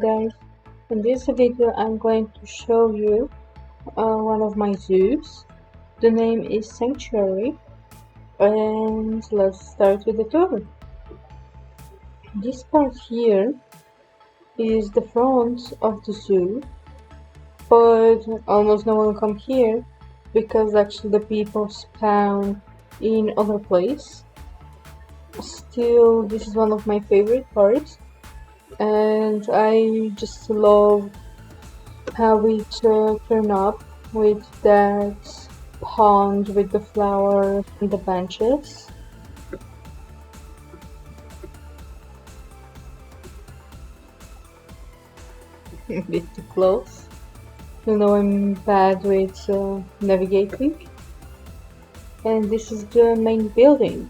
guys, in this video I'm going to show you one of my zoos. The name is Sanctuary, and let's start with the tour. This part here is the front of the zoo, but almost no one come here because actually the people spawn in other place. Still, this is one of my favorite parts, and I just love how it turned up with that pond with the flowers and the benches. A bit too close. You know I'm bad with navigating. And this is the main building,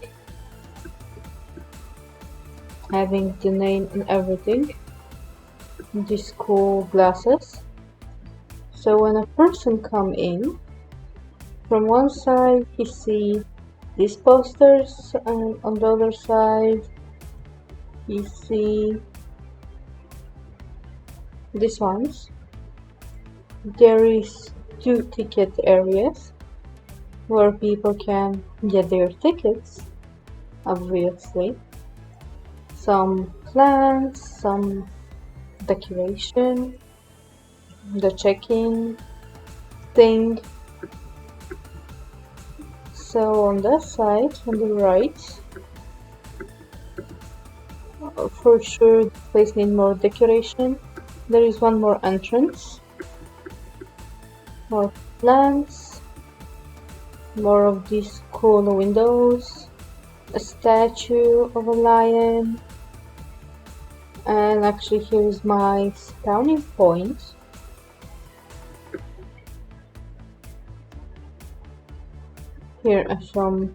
having the name and everything. These cool glasses. So when a person come in, from one side he see these posters, and on the other side you see these ones. There is two ticket areas where people can get their tickets, obviously. Some plants, some decoration, the check-in thing. So on that side, on the right, for sure the place needs more decoration. There is one more entrance, more plants, more of these cool windows, a statue of a lion, and actually here is my spawning point. Here are some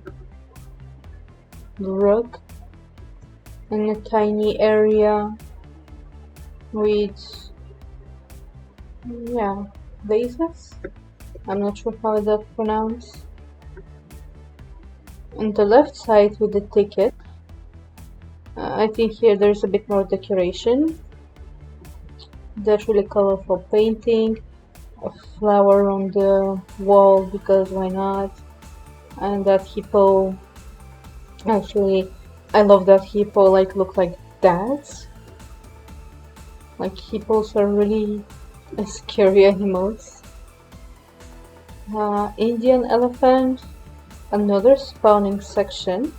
rug in a tiny area with vases. I'm not sure how that's pronounced. On the left side with the ticket, I think here there's a bit more decoration. That really colorful painting, a flower on the wall because why not? And that hippo, actually I love that hippo, like look like that. Like hippos are really scary animals. Indian elephant, another spawning section,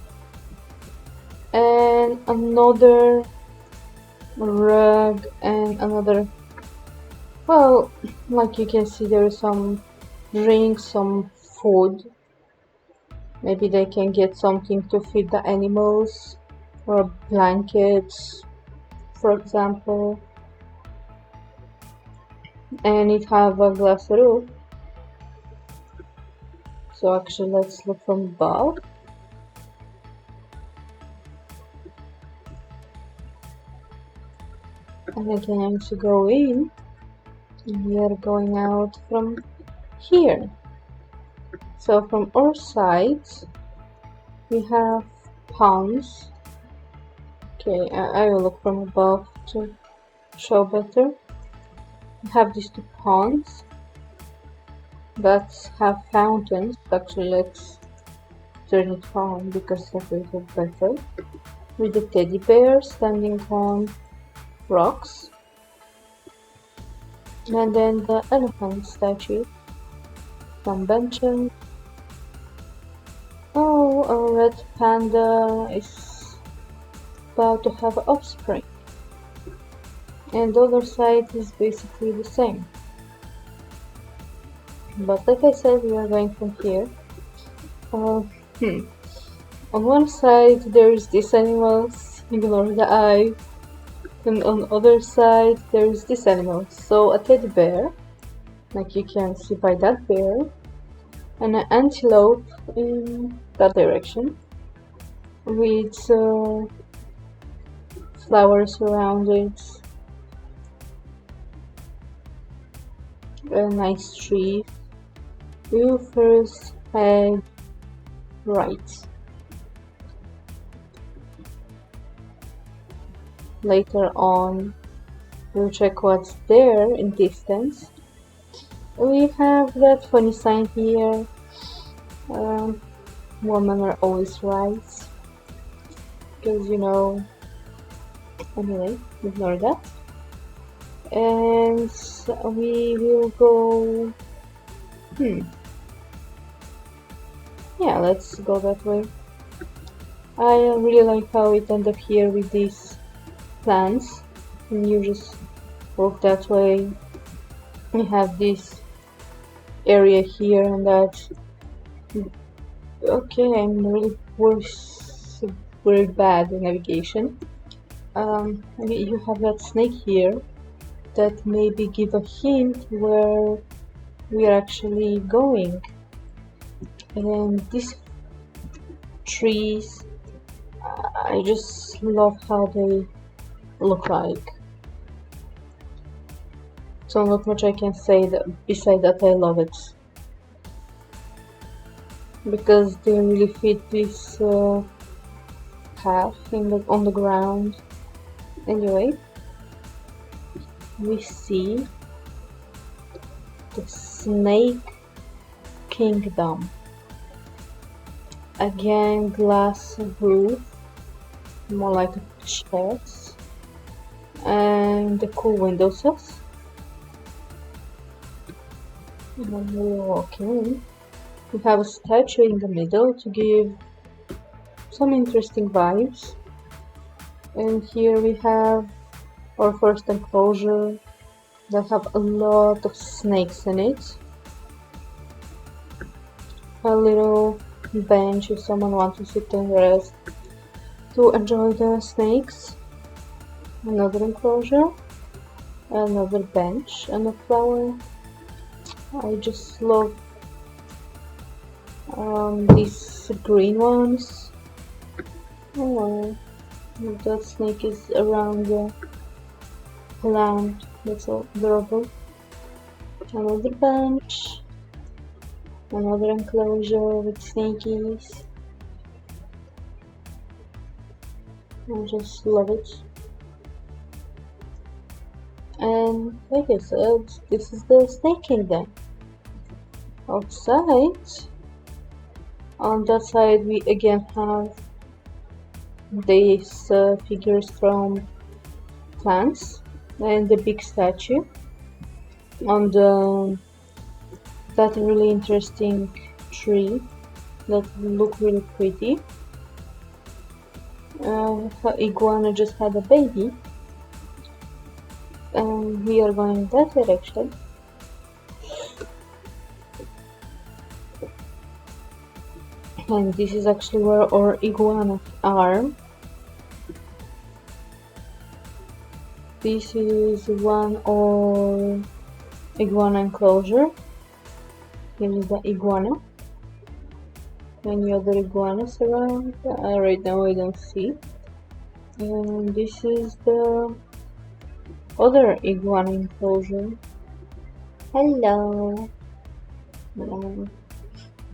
and another rug, and another, well, like you can see there is some drinks, some food. Maybe they can get something to feed the animals, or blankets, for example. And it have a glass roof. So actually let's look from above. And again, to go in, we are going out from here. So from our side we have ponds. Okay, I will look from above to show better. We have these two ponds that have fountains. Actually let's turn it on because that will look better. With the teddy bear standing on rocks, and then the elephant statue, some benches. Oh, a red panda is about to have offspring, and the other side is basically the same. But like I said, we are going from here. On one side there is these animals, ignore the eye, and on the other side there is this animal. So a teddy bear, like you can see by that bear, and an antelope in that direction with flowers around it, a nice tree. You first head right. Later on We'll check what's there in distance. We have that funny sign here. Um, Women are always right. Because, anyway, ignore that. And we will go... Yeah, let's go that way. I really like how it ended up here with these plants. And you just walk that way. We have this area here and that. Okay, I'm really very bad at navigation. You have that snake here that maybe give a hint where we are actually going. And these trees, I just love how they look like. So not much I can say beside that I love it. Because they really fit this path on the ground. Anyway, we see the snake kingdom. Again, glass roof, more like a chest, and the cool windowsills. And we walk in. We have a statue in the middle to give some interesting vibes. And here we have our first enclosure that have a lot of snakes in it. A little bench if someone wants to sit and rest to enjoy the snakes. Another enclosure, another bench and a flower. I just love these green ones. Oh, that snake is around the plant. That's adorable. Another bench, another enclosure with snakies. I just love it. And like I said, this is the snake kingdom. Outside, on that side we again have these figures from plants and the big statue on that really interesting tree that look really pretty. Iguana just had a baby, and we are going in that direction. And this is actually where our iguana are. This is one or iguana enclosure. Here is the iguana. Any other iguanas around? Right now I don't see. And this is the other iguana enclosure. Hello.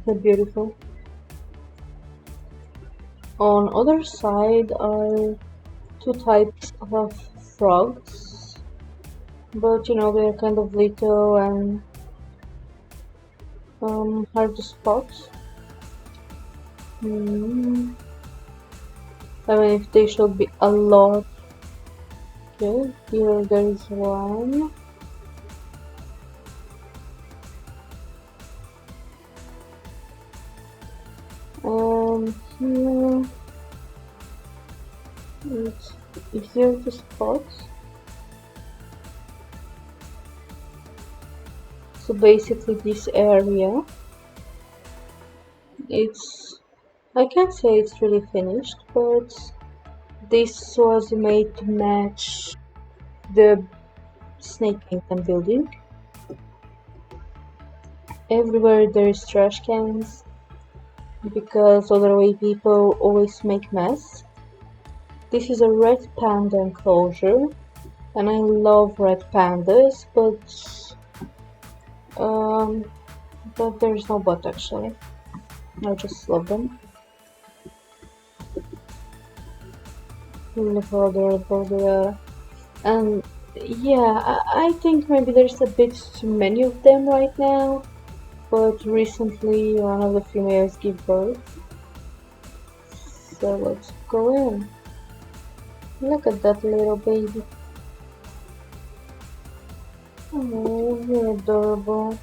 They're beautiful. On other side are two types of frogs, but they're kind of little and hard to spot. I mean, if they should be a lot. Okay, here there is one. And here it's easier to spot. So basically this area, I can't say it's really finished, but this was made to match the Snake Kingdom building. Everywhere there is trash cans, because otherwise people always make mess. This is a red panda enclosure, and I love red pandas, but there's no but actually. I just love them. Look how adorable they are. And Yeah, I think maybe there's a bit too many of them right now, but recently one of the females gave birth, so let's go in. Look at that little baby. Oh, you're adorable.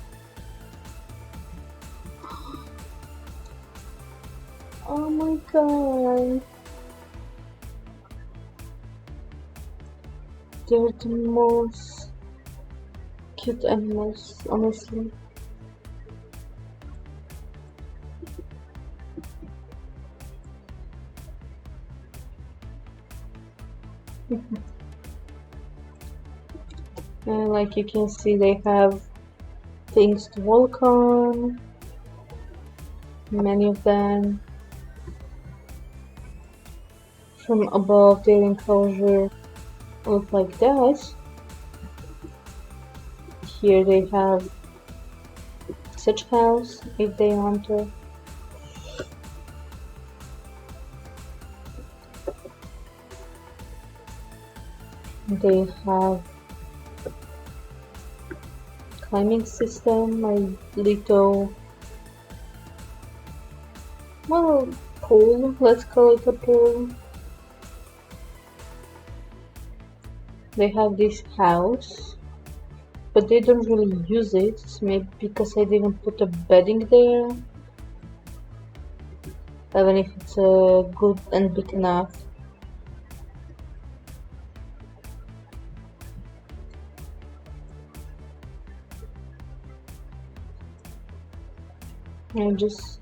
Oh my god. They're the most cute animals, honestly. And like you can see, they have things to walk on. Many of them. From above, their enclosure look like that. Here they have such house if they want to. They have climbing system, a little, well, pool, let's call it a pool. They have this house, but they don't really use it, maybe because I didn't put a bedding there, even if it's good and big enough. I just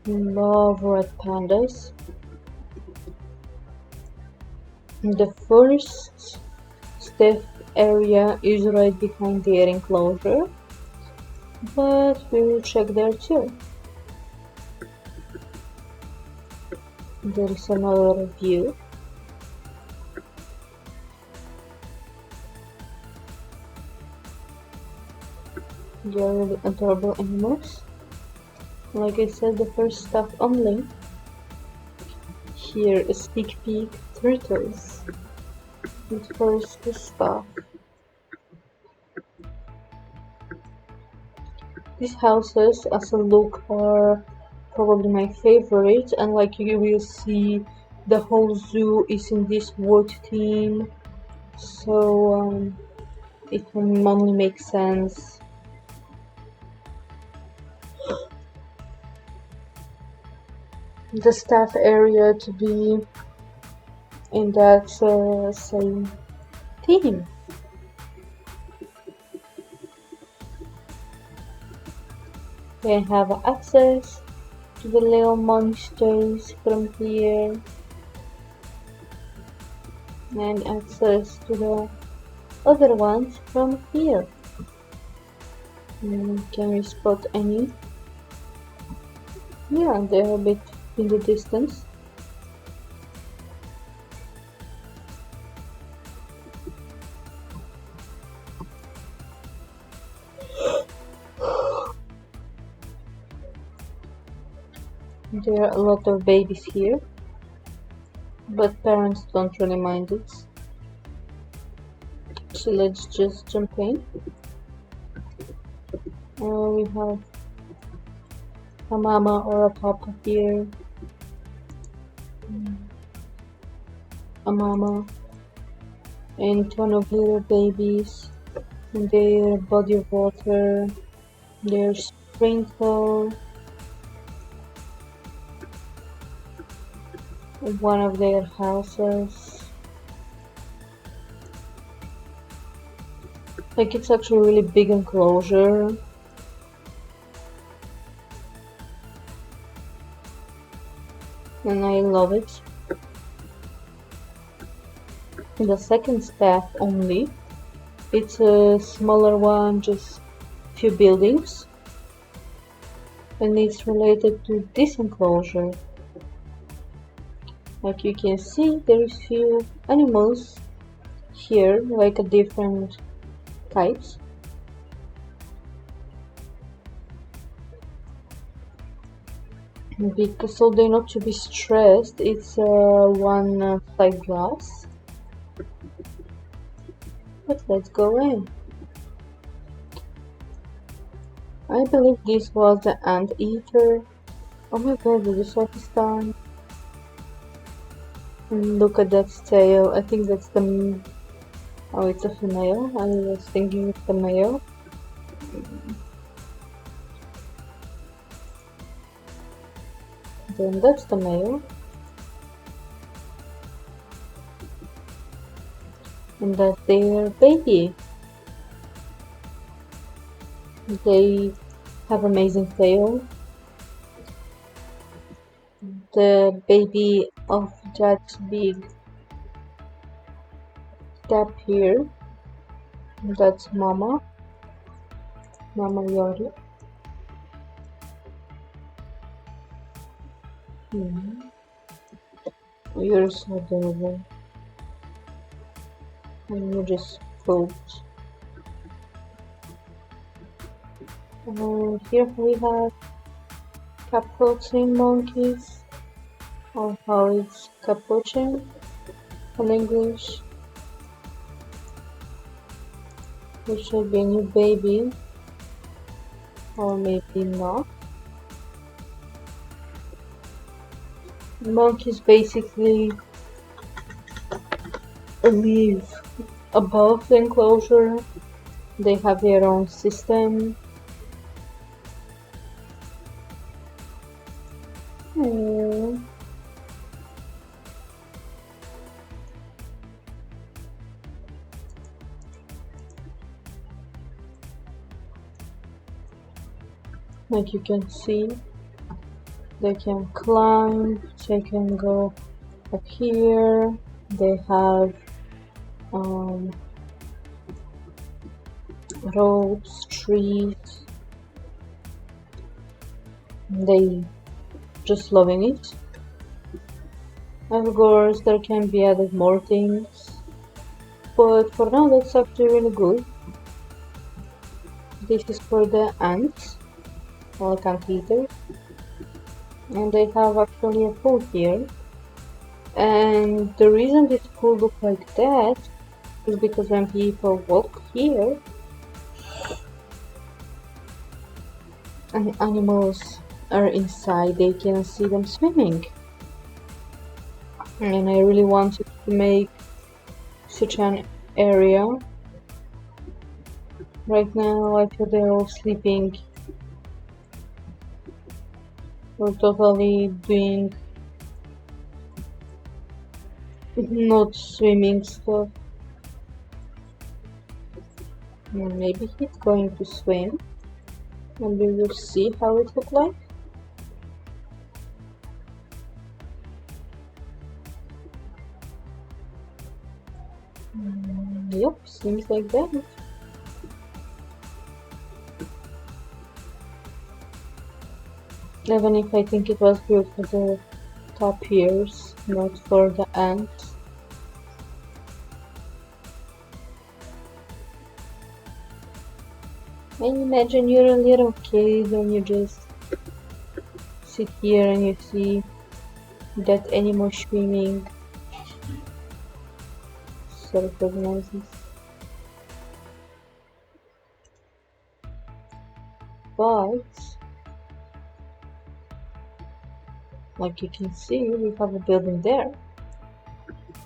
love red pandas. The first step area is right behind their enclosure, but we will check there too. There is another view. They are really adorable animals. Like I said, the first stop only. Here is sneak peek turtles. But first the stuff. These houses as a look are probably my favorite, and like you will see, the whole zoo is in this wood theme, so it can only make sense. The staff area to be in that same theme. They have access to the little monsters from here and access to the other ones from here. Can we spot any? Yeah, they're a bit in the distance. There are a lot of babies here, but parents don't really mind it. So let's just jump in. We have a mama or a papa here. A mama and ton of little babies. Their body of water, their sprinkle, one of their houses. Like it's actually a really big enclosure. And I love it. The second staff only. It's a smaller one, just few buildings. And it's related to this enclosure. Like you can see, there is few animals here, like a different types. Because so they not to be stressed, it's one side glass. but let's go in. I believe this was the anteater. Oh my god, did you saw his tongue? And look at that tail. I think that's the... Oh, it's a female. I was thinking it's the male. Then that's the male. And that's their baby. They have amazing tail. The baby of that big tap here. That's Mama. Mama Yori. You're so adorable. And you just pooped. Here we have capuchin monkeys, or how it's capuchin in English. It should be a new baby, or maybe not. Monkeys basically live above the enclosure. They have their own system. Like you can see, they can climb, they can go up here. They have roads, streets. They just loving it. Of course, there can be added more things, but for now that's actually really good. This is for the ants, like anteaters, and they have actually a pool here. And the reason this pool looks like that is because when people walk here and animals are inside, they can see them swimming. And I really wanted to make such an area. Right now I feel they're all sleeping. We're totally doing not swimming stuff. Maybe he's going to swim, and we will see how it looks like. Yep, seems like that. Even if I think it was built for the tapirs, not for the ants. And imagine you're a little kid and you just sit here and you see that animal swimming. Sort of nice. But like you can see, we have a building there,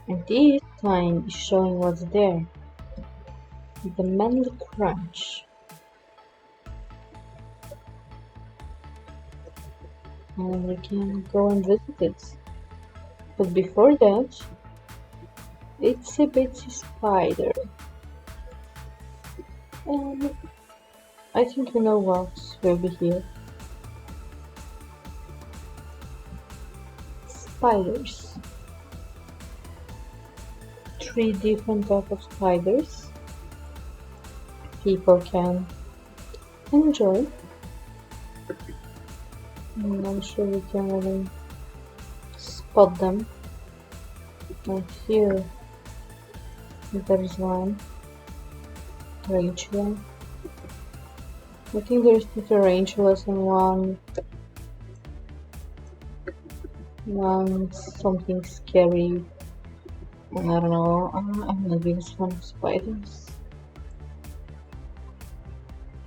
and this sign is showing what's there. The Manly Crunch. And we can go and visit it. But before that, it's a bitsy spider. And I think we know what will be here. Spiders. 3 different types of spiders. People can enjoy. I'm sure we can even spot them. Like here, there is one tarantula. I think there's 2 tarantulas and one something scary. I don't know. I'm not being fan of spiders.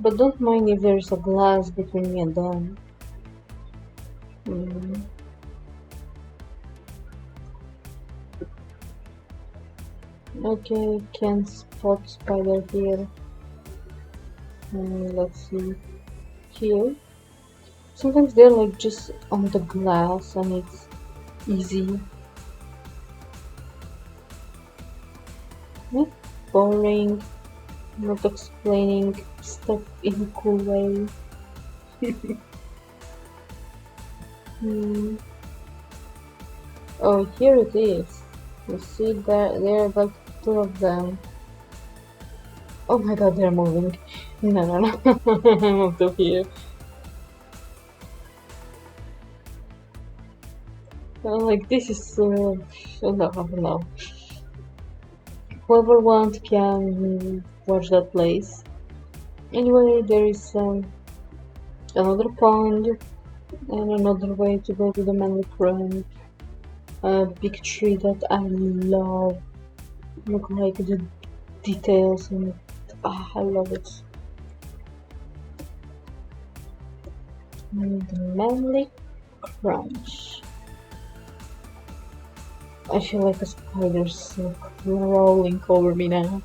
But don't mind if there's a glass between me and them. Mm. Okay, can spot spider here. Let's see. Here. Sometimes they're like just on the glass and it's easy. Yeah, boring. Not explaining stuff in a cool way. Hmm. Oh, here it is. You see that there are like two of them. Oh my god, they're moving. No, no, no. Move to here. Like this is no, no. Whoever wants can watch that place. Anyway, there is another pond and another way to go to the manly front. A big tree that I love. Look like the details and I love it. And the manly crunch. I feel like a spider's crawling over me now.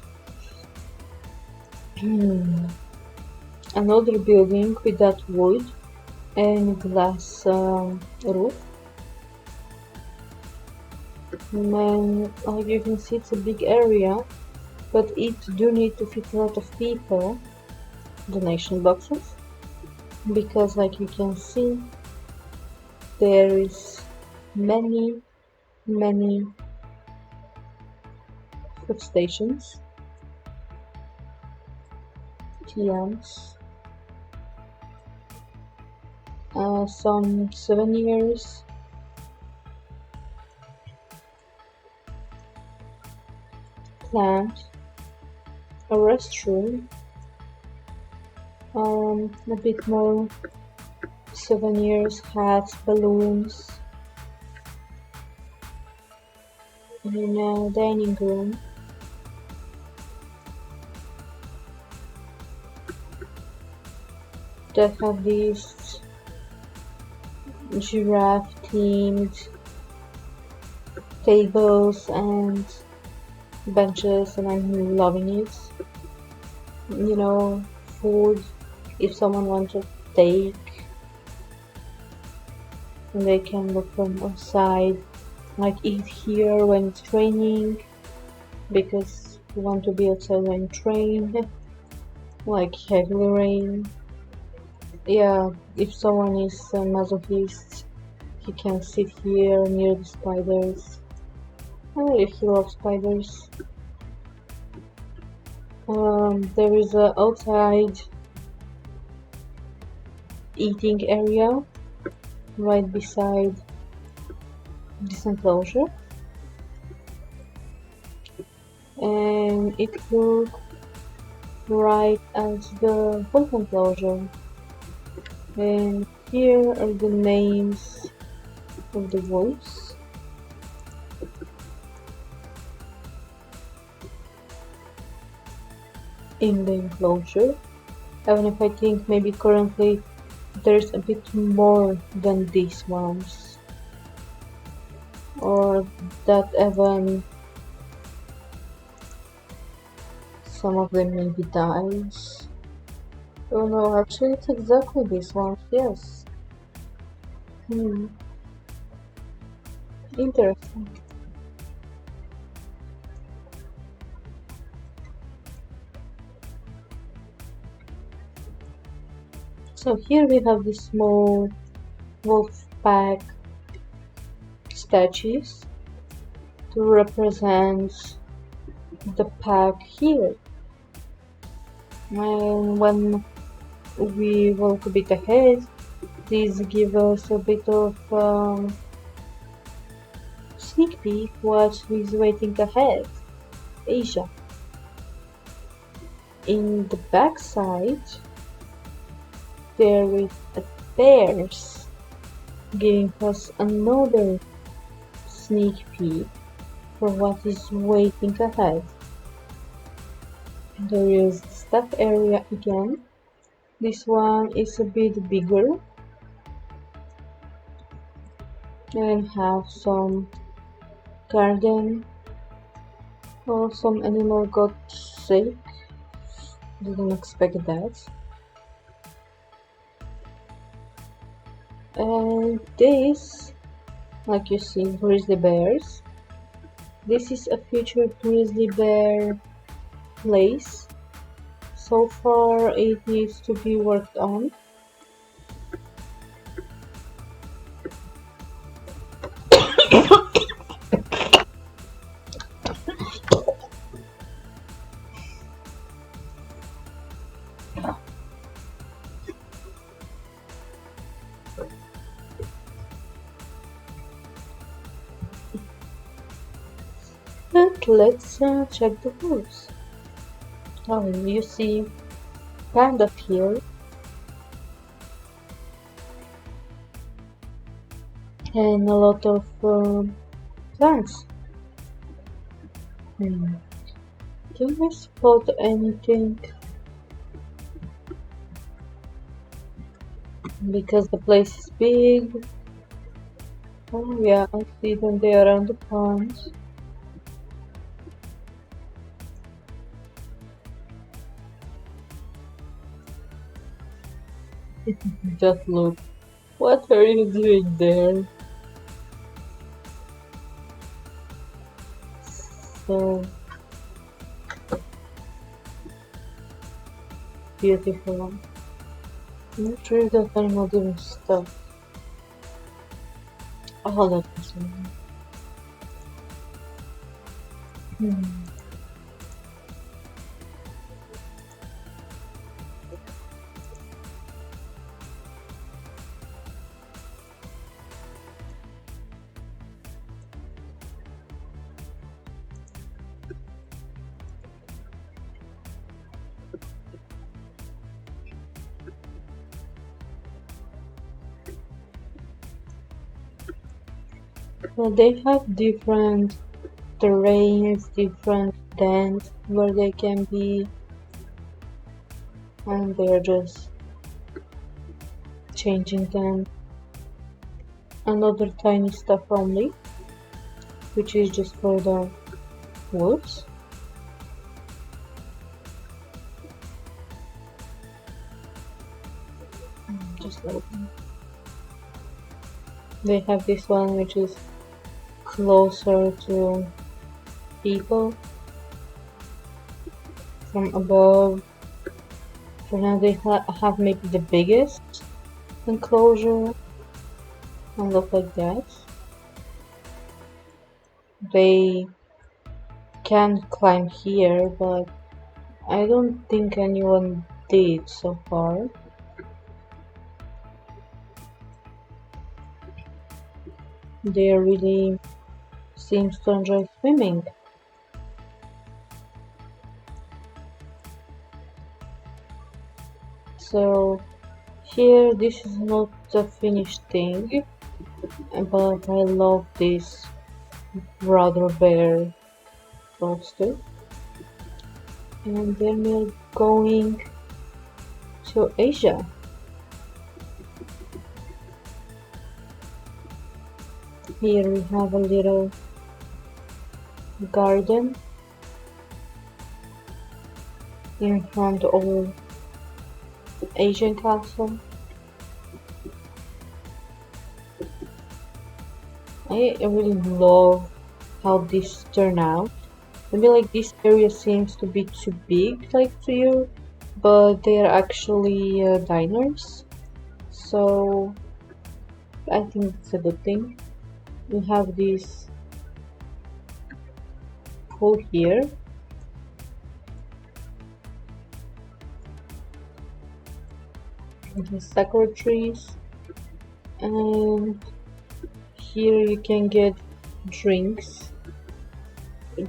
Another building with that wood and glass roof. And like you can see, it's a big area, but it do need to fit a lot of people. Donation boxes, because like you can see, there is many food stations, TMs, some souvenirs, plant, a restroom, a bit more souvenirs, hats, balloons, in a dining room. That have these giraffe themed tables and benches, and I'm loving it. You know, food, if someone wants to take, they can look from outside, like eat here when it's raining, because we want to be outside when it's rain, like heavy rain. Yeah, if someone is a masochist, he can sit here near the spiders. If he loves spiders. There is a outside eating area right beside this enclosure, and it looks right at the whole enclosure. And here are the names of the wolves. In the enclosure, even if I think maybe currently there's a bit more than these ones, or that even some of them maybe dies. Oh no, actually it's exactly this one, yes. Interesting. So here we have the small wolf pack statues to represent the pack here. And when we walk a bit ahead, these give us a bit of sneak peek what is waiting ahead. Asia. In the back side, there is a bears giving us another sneak peek for what is waiting ahead. There is the staff area again, This one is a bit bigger and have some garden. Oh, some animal got sick. Didn't expect that. And this, like you see, grizzly bears. This is a future grizzly bear place. So far, it needs to be worked on. But let's check the rules. Oh, you see panda here and a lot of plants. Hmm. Can I spot anything? Because the place is big. Oh yeah, I see them there around the pond. Just look. What are you doing there? So beautiful. I'm not sure if that animal didn't stop. Oh, that was one. Hmm. Well, they have different terrains, different dens where they can be, and they're just changing them. Another tiny stuff only, which is just for the woods. Just like they have this one which is closer to people from above. For now, they have maybe the biggest enclosure and look like that. They can climb here, but I don't think anyone did so far. They really seems to enjoy swimming. So here, this is not the finished thing, but I love this brother bear poster. And then we're going to Asia. Here we have a little garden in front of the Asian castle. I really love how this turned out. Maybe like this area seems to be too big like to you, but they are actually diners, so I think it's a good thing. We have this pool here. The sakura trees, and here you can get drinks.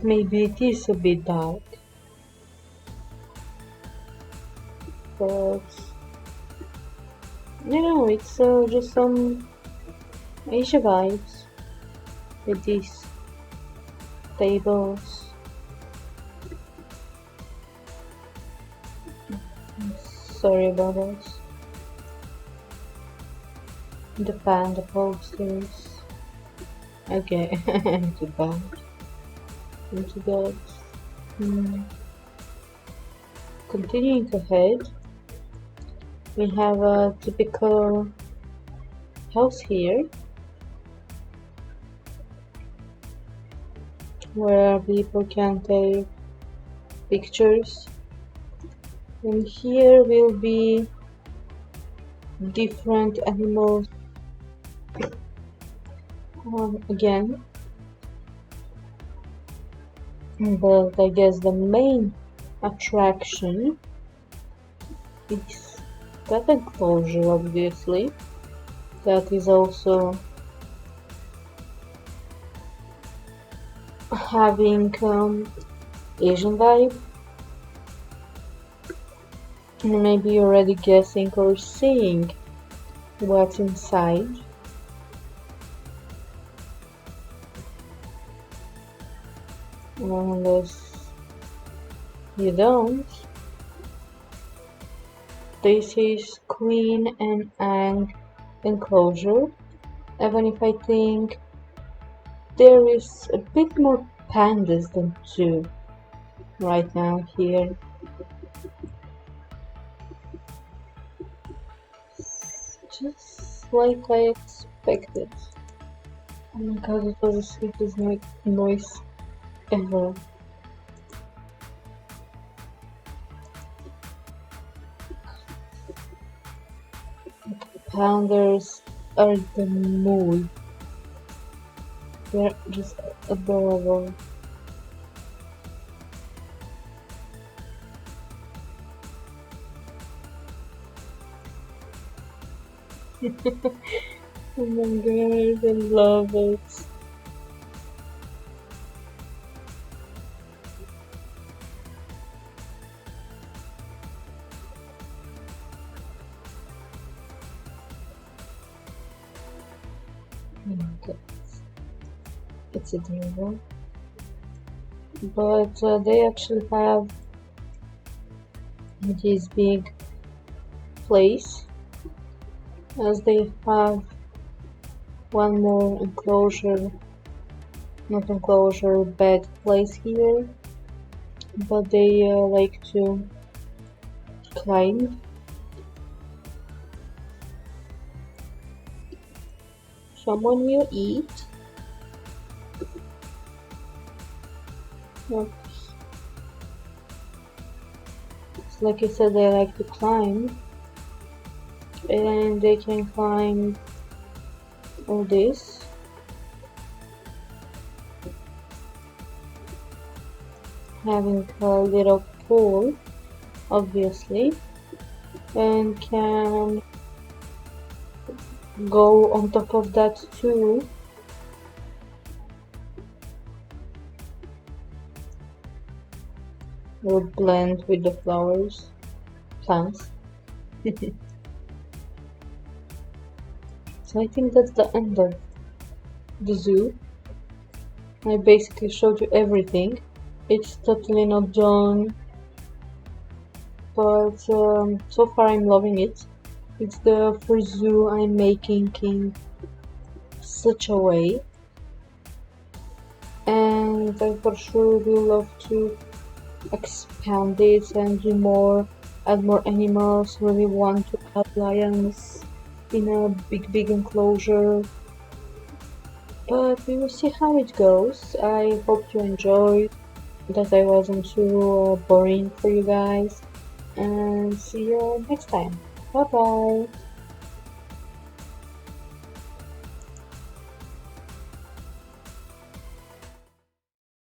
Maybe it is a bit dark, but you know, it's just some Asia vibes with these tables. Sorry about that. The panda posters. Okay, too bad. Into that. Continuing ahead, we have a typical house here where people can take pictures, and here will be different animals again, but I guess the main attraction is that enclosure, obviously. That is also having Asian vibe. Maybe you're already guessing or seeing what's inside. Unless you don't. This is queen and egg enclosure. Even if I think there is a bit more pandas than two right now here. Just like I expected. Oh my god, it was the sweetest noise ever. Pandas are the mood. They're just adorable. Oh my god, I love it. Oh my god, it's adorable. But they actually have this big place, as they have one more enclosure, not enclosure, bed place here, but they like to climb. Someone will eat. Oops. So like I said, they like to climb, and they can climb all this. Having a little pool, obviously, and can go on top of that too. Will blend with the flowers, plants. So I think that's the end of the zoo. I basically showed you everything. It's totally not done, but so far I'm loving it. It's the first zoo I'm making in such a way, and I for sure will love to expand it and do more, add more animals. Really want to add lions in a big enclosure, but we will see how it goes. I hope you enjoyed, that I wasn't too boring for you guys, and see you next time. Bye bye.